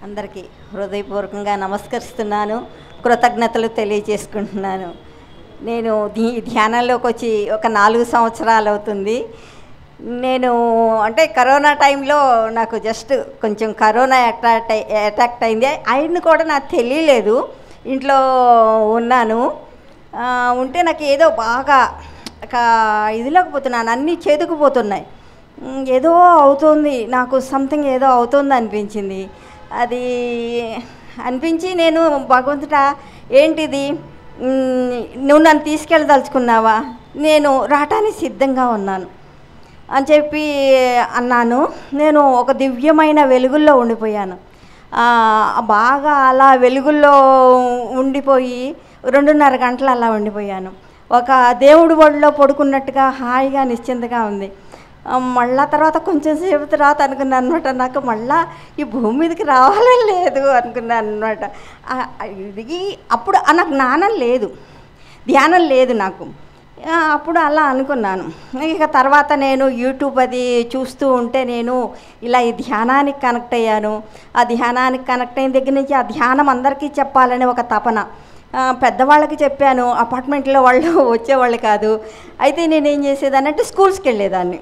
అందరికీ హృదయపూర్వకంగా నమస్కరిస్తున్నాను, కృతజ్ఞతలు తెలియజేసుకుంటున్నాను. నేను ధ్యానంలోకి వచ్చి ఒక 4 సంవత్సరాలు అవుతుంది. నేను అంటే కరోనా టైంలో నాకు జస్ట్ కొంచెం కరోనా అటాక్ అయింది. ఆయన కూడా నాకు తెలియలేదు. ఇంట్లో ఉన్నాను. ఉంటే నాకు ఏదో బాగా ఇదిలోకి పోతున్నాను, అన్నీ చేదుకుపోతున్నాయి. ఏదో అవుతుంది నాకు, సంథింగ్ ఏదో అవుతుంది అనిపించింది. అది అనిపించి నేను భగవంతుడా ఏంటిది, నువ్వు నన్ను తీసుకెళ్ళదలుచుకున్నావా, నేను రావటానికి సిద్ధంగా ఉన్నాను అని చెప్పి అన్నాను. నేను ఒక దివ్యమైన వెలుగుల్లో ఉండిపోయాను. బాగా అలా వెలుగుల్లో ఉండిపోయి 2.5 గంటలు అలా ఉండిపోయాను. ఒక దేవుడి ఒడిలో పడుకున్నట్టుగా హాయిగా నిశ్చింతగా ఉంది. మళ్ళా తర్వాత కొంచెం సేపు తర్వాత అనుకున్నాను అనమాట, నాకు మళ్ళా ఈ భూమి మీదకి రావాలని లేదు అనుకున్నాను అనమాట. ఇది అప్పుడు నాకు జ్ఞానం లేదు, ధ్యానం లేదు నాకు. అప్పుడు అలా అనుకున్నాను. ఇక తర్వాత నేను యూట్యూబ్ అది చూస్తూ ఉంటే నేను ఇలా ఈ ధ్యానానికి కనెక్ట్ అయ్యాను. ఆ ధ్యానానికి కనెక్ట్ అయిన దగ్గర నుంచి ఆ ధ్యానం అందరికీ చెప్పాలని ఒక తపన. పెద్దవాళ్ళకి చెప్పాను, అపార్ట్మెంట్లో వాళ్ళు వచ్చేవాళ్ళు కాదు. అయితే నేనేం చేసేదాన్ని అంటే స్కూల్స్కి వెళ్ళేదాన్ని.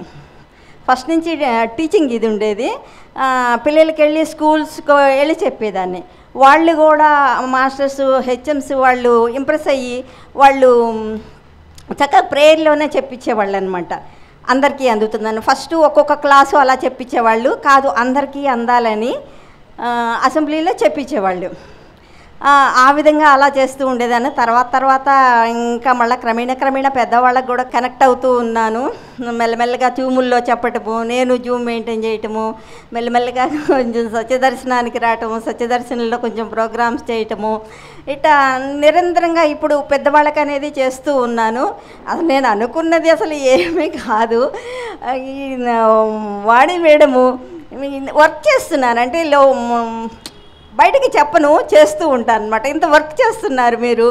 ఫస్ట్ నుంచి టీచింగ్ ఇది ఉండేది. పిల్లలకి వెళ్ళి స్కూల్స్కి వెళ్ళి చెప్పేదాన్ని. వాళ్ళు కూడా మాస్టర్స్ హెచ్ఎంస్ వాళ్ళు ఇంప్రెస్ అయ్యి వాళ్ళు చక్కగా ప్రేయర్లోనే చెప్పించేవాళ్ళు అనమాట. అందరికీ అందుతుందని ఫస్ట్ ఒక్కొక్క క్లాసు అలా చెప్పించేవాళ్ళు కాదు, అందరికీ అందాలని అసెంబ్లీలో చెప్పించేవాళ్ళు. ఆ విధంగా అలా చేస్తూ ఉండేదాన్ని. తర్వాత ఇంకా మళ్ళీ క్రమేణా పెద్దవాళ్ళకి కూడా కనెక్ట్ అవుతూ ఉన్నాను. మెల్లమెల్లగా జూముల్లో చెప్పటము, నేను జూమ్ మెయింటైన్ చేయటము, మెల్లమెల్లగా కొంచెం సత్యదర్శనానికి రావటము, సత్యదర్శనంలో కొంచెం ప్రోగ్రామ్స్ చేయటము, ఇట్లా నిరంతరంగా ఇప్పుడు పెద్దవాళ్ళకి అనేది చేస్తూ ఉన్నాను. అసలు నేను అనుకున్నది అసలు ఏమీ కాదు. వాడి వేయడము వర్క్ చేస్తున్నాను అంటే బయటికి చెప్పను, చేస్తూ ఉంటాను అనమాట. ఇంత వర్క్ చేస్తున్నారు మీరు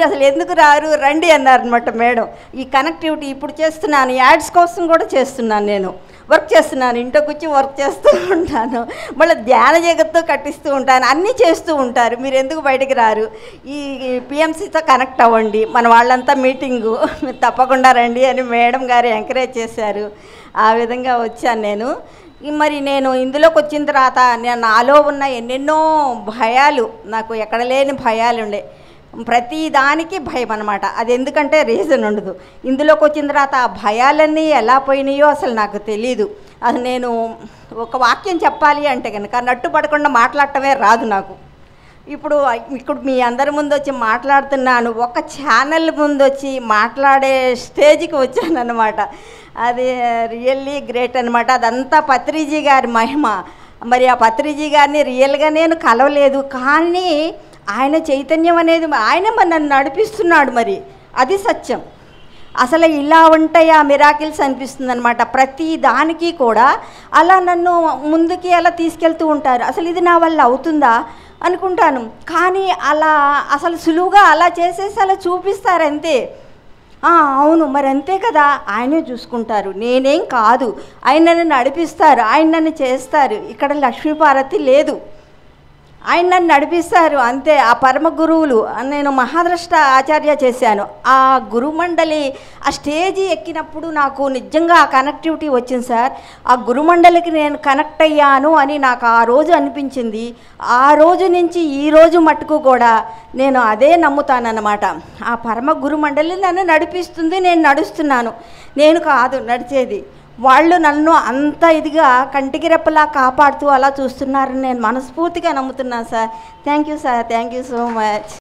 అసలు ఎందుకు రారు, రండి అన్నారనమాట మేడం. ఈ కనెక్టివిటీ ఇప్పుడు చేస్తున్నాను, యాడ్స్ కోసం కూడా చేస్తున్నాను, నేను వర్క్ చేస్తున్నాను, ఇంట్లో కూర్చి వర్క్ చేస్తూ ఉంటాను, మళ్ళీ ధ్యాన జగత్తో కట్టిస్తూ ఉంటాను, అన్నీ చేస్తూ ఉంటారు, మీరు ఎందుకు బయటికి రారు, ఈ పిఎంసితో కనెక్ట్ అవ్వండి, మన వాళ్ళంతా మీటింగు మీరు తప్పకుండా రండి అని మేడం గారు ఎంకరేజ్ చేశారు. ఆ విధంగా వచ్చాను నేను. మరి నేను ఇందులోకి వచ్చిన తర్వాత నాలో ఉన్న ఎన్నెన్నో భయాలు, నాకు ఎక్కడ లేని భయాలు ఉండే, ప్రతి దానికి భయం అనమాట. అది ఎందుకంటే రీజన్ ఉండదు. ఇందులోకి వచ్చిన తర్వాత ఆ భయాలన్నీ ఎలా పోయినాయో అసలు నాకు తెలీదు. అది నేను ఒక వాక్యం చెప్పాలి అంటే కనుక నట్టుపడకుండా మాట్లాడటమే రాదు నాకు. ఇప్పుడు మీ అందరి ముందు వచ్చి మాట్లాడుతున్నాను, ఒక ఛానల్ ముందు వచ్చి మాట్లాడే స్టేజ్కి వచ్చానన్నమాట. అది రియల్లీ గ్రేట్ అనమాట. అదంతా పత్రిజీ గారి మహిమ. మరి ఆ పత్రిజీ గారిని రియల్గా నేను కలవలేదు, కానీ ఆయన చైతన్యం అనేది ఆయన నన్ను నడిపిస్తున్నాడు. మరి అది సత్యం. అసలు ఇలా ఉంటాయి ఆ మిరాకిల్స్ అనిపిస్తుంది అనమాట. ప్రతి దానికి కూడా అలా నన్ను ముందుకి అలా తీసుకెళ్తూ ఉంటారు. అసలు ఇది నా వల్ల అవుతుందా అనుకుంటాను, కానీ అలా అసలు సులువుగా అలా చేసేసి అలా చూపిస్తారు అంతే. అవును మరి అంతే కదా, ఆయనే చూసుకుంటారు, నేనేం కాదు, ఆయన నన్ను నడిపిస్తారు, ఆయన నన్ను చేస్తారు. ఇక్కడ లక్ష్మీపార్వతి లేదు, ఆయన నన్ను నడిపిస్తారు అంతే. ఆ పరమ గురువులు నేను మహాద్రష్ట ఆచార్య చేశాను. ఆ గురుమండలి ఆ స్టేజీ ఎక్కినప్పుడు నాకు నిజంగా ఆ కనెక్టివిటీ వచ్చింది సార్. ఆ గురుమండలికి నేను కనెక్ట్ అయ్యాను అని నాకు ఆ రోజు అనిపించింది. ఆ రోజు నుంచి ఈ రోజు మట్టుకు కూడా నేను అదే నమ్ముతానన్నమాట. ఆ పరమ గురుమండలి నన్ను నడిపిస్తుంది, నేను నడుస్తున్నాను, నేను కాదు నడిచేది. వాళ్ళు నన్ను అంత ఇదిగా కంటికి రెప్పలా కాపాడుతూ అలా చూస్తున్నారని నేను మనస్ఫూర్తిగా నమ్ముతున్నాను sir. Thank you sir, thank you so much.